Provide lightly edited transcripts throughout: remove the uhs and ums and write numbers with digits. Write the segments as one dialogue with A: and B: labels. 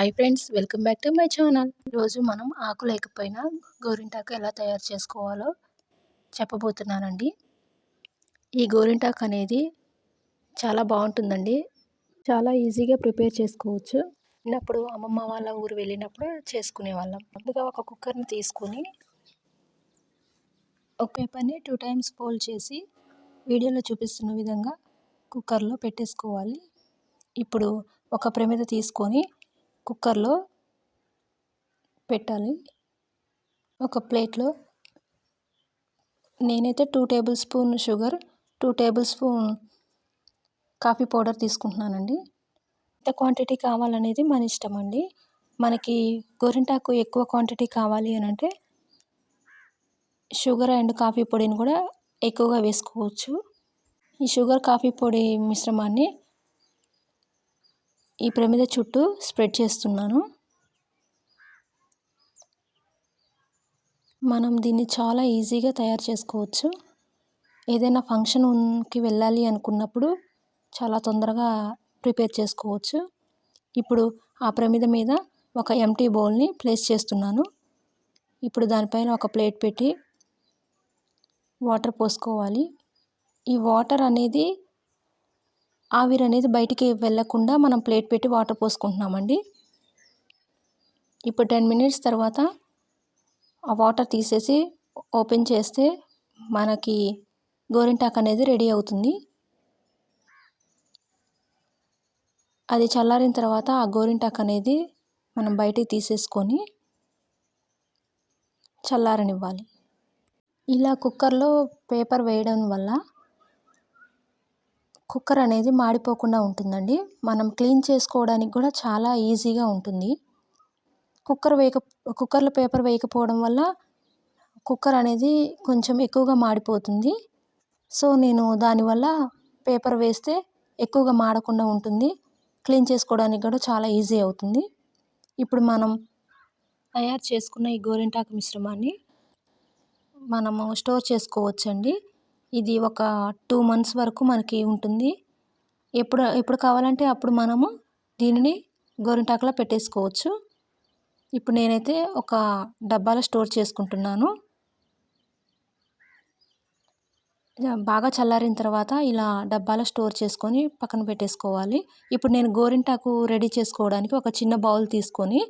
A: Hi friends, welcome back to my channel. ఈరోజు మనం ఆకు లేకపోయినా గోరింటాకు ఎలా తయారు చేసుకోవాలో చెప్పబోతున్నానండి. ఈ గోరింటాకు అనేది చాలా బాగుంటుందండి. చాలా ఈజీగా ప్రిపేర్ చేసుకోవచ్చు. చిన్నప్పుడు అమ్మమ్మ వాళ్ళ ఊరు వెళ్ళినప్పుడు చేసుకునేవాళ్ళం. ముందుగా ఒక కుక్కర్ని తీసుకొని ఒక పేపర్ని 2 టైమ్స్ ఫోల్డ్ చేసి వీడియోలో చూపిస్తున్న విధంగా కుక్కర్లో పెట్టేసుకోవాలి. ఇప్పుడు ఒక ప్రమిద తీసుకొని కుక్కర్లో పెట్టాలి. ఒక ప్లేట్లో నేనైతే 2 table spoon sugar, 2 table spoon coffee powder తీసుకుంటున్నానండి. ఎంత క్వాంటిటీ కావాలనేది మన ఇష్టం అండి. మనకి గోరింటాకు ఎక్కువ క్వాంటిటీ కావాలి అని అంటే షుగర్ అండ్ కాఫీ పొడిని కూడా ఎక్కువగా వేసుకోవచ్చు. ఈ షుగర్ కాఫీ పొడి మిశ్రమాన్ని ఈ ప్రమిద చుట్టూ స్ప్రెడ్ చేస్తున్నాను. మనం దీన్ని చాలా ఈజీగా తయారు చేసుకోవచ్చు. ఏదైనా ఫంక్షన్కి వెళ్ళాలి అనుకున్నప్పుడు చాలా తొందరగా ప్రిపేర్ చేసుకోవచ్చు. ఇప్పుడు ఆ ప్రమిద మీద ఒక ఎంటీ బౌల్ని ప్లేస్ చేస్తున్నాను. ఇప్పుడు దానిపైన ఒక ప్లేట్ పెట్టి వాటర్ పోసుకోవాలి. ఈ వాటర్ అనేది ఆవిరి అనేది బయటికి వెళ్ళకుండా మనం ప్లేట్ పెట్టి వాటర్ పోసుకుంటున్నామండి. ఇప్పుడు 10 మినిట్స్ తర్వాత ఆ వాటర్ తీసేసి ఓపెన్ చేస్తే మనకి గోరింటాకు అనేది రెడీ అవుతుంది. అది చల్లారిన తర్వాత ఆ గోరింటాకు అనేది మనం బయటికి తీసేసుకొని చల్లారనివ్వాలి. ఇలా కుక్కర్లో పేపర్ వేయడం వల్ల కుక్కర్ అనేది మాడిపోకుండా ఉంటుందండి. మనం క్లీన్ చేసుకోవడానికి కూడా చాలా ఈజీగా ఉంటుంది. కుక్కర్లో పేపర్ వేయకపోవడం వల్ల కుక్కర్ అనేది కొంచెం ఎక్కువగా మాడిపోతుంది. సో నేను దానివల్ల పేపర్ వేస్తే ఎక్కువగా మాడకుండా ఉంటుంది. క్లీన్ చేసుకోవడానికి కూడా చాలా ఈజీ అవుతుంది. ఇప్పుడు మనం తయారు చేసుకున్న ఈ గోరింటాకు మిశ్రమాన్ని మనము స్టోర్ చేసుకోవచ్చండి. ఇది ఒక 2 మంత్స్ వరకు మనకి ఉంటుంది. ఎప్పుడు కావాలంటే అప్పుడు మనము దీనిని గోరింటాకులో పెట్టేసుకోవచ్చు. ఇప్పుడు నేనైతే ఒక డబ్బాలో స్టోర్ చేసుకుంటున్నాను. బాగా చల్లారిన తర్వాత ఇలా డబ్బాలో స్టోర్ చేసుకొని పక్కన పెట్టేసుకోవాలి. ఇప్పుడు నేను గోరింటాకు రెడీ చేసుకోవడానికి ఒక చిన్న బౌల్ తీసుకొని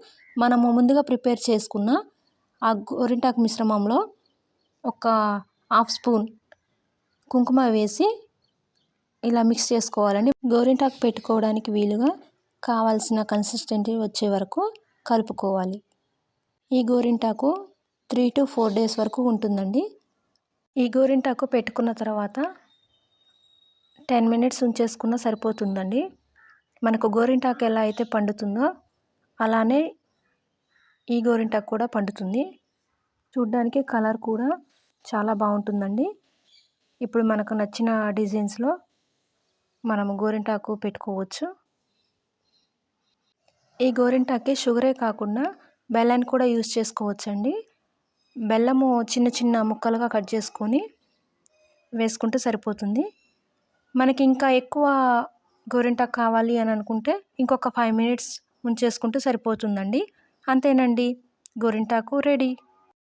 A: మనము ముందుగా ప్రిపేర్ చేసుకున్న ఆ గోరింటాకు మిశ్రమంలో ఒక హాఫ్ స్పూన్ కుంకుమ వేసి ఇలా మిక్స్ చేసుకోవాలండి. గోరింటాకు పెట్టుకోవడానికి వీలుగా కావాల్సిన కన్సిస్టెన్సీ వచ్చే వరకు కలుపుకోవాలి. ఈ గోరింటాకు 3 to 4 డేస్ వరకు ఉంటుందండి. ఈ గోరింటాకు పెట్టుకున్న తర్వాత 10 మినిట్స్ ఉంచేసుకున్నా సరిపోతుందండి. మనకు గోరింటాకు ఎలా అయితే పండుతుందో అలానే ఈ గోరింటాకు కూడా పండుతుంది. చూడ్డానికి కలర్ కూడా చాలా బాగుంటుందండి. ఇప్పుడు మనకు నచ్చిన డిజైన్స్లో మనము గోరింటాకు పెట్టుకోవచ్చు. ఈ గోరింటాకి షుగరే కాకుండా బెల్లాన్ని కూడా యూజ్ చేసుకోవచ్చండి. బెల్లము చిన్న చిన్న ముక్కలుగా కట్ చేసుకొని వేసుకుంటే సరిపోతుంది. మనకి ఇంకా ఎక్కువ గోరింటాకు కావాలి అని అనుకుంటే ఇంకొక 5 మినిట్స్ ఉంచేసుకుంటే సరిపోతుందండి. అంతేనండి, గోరింటాకు రెడీ.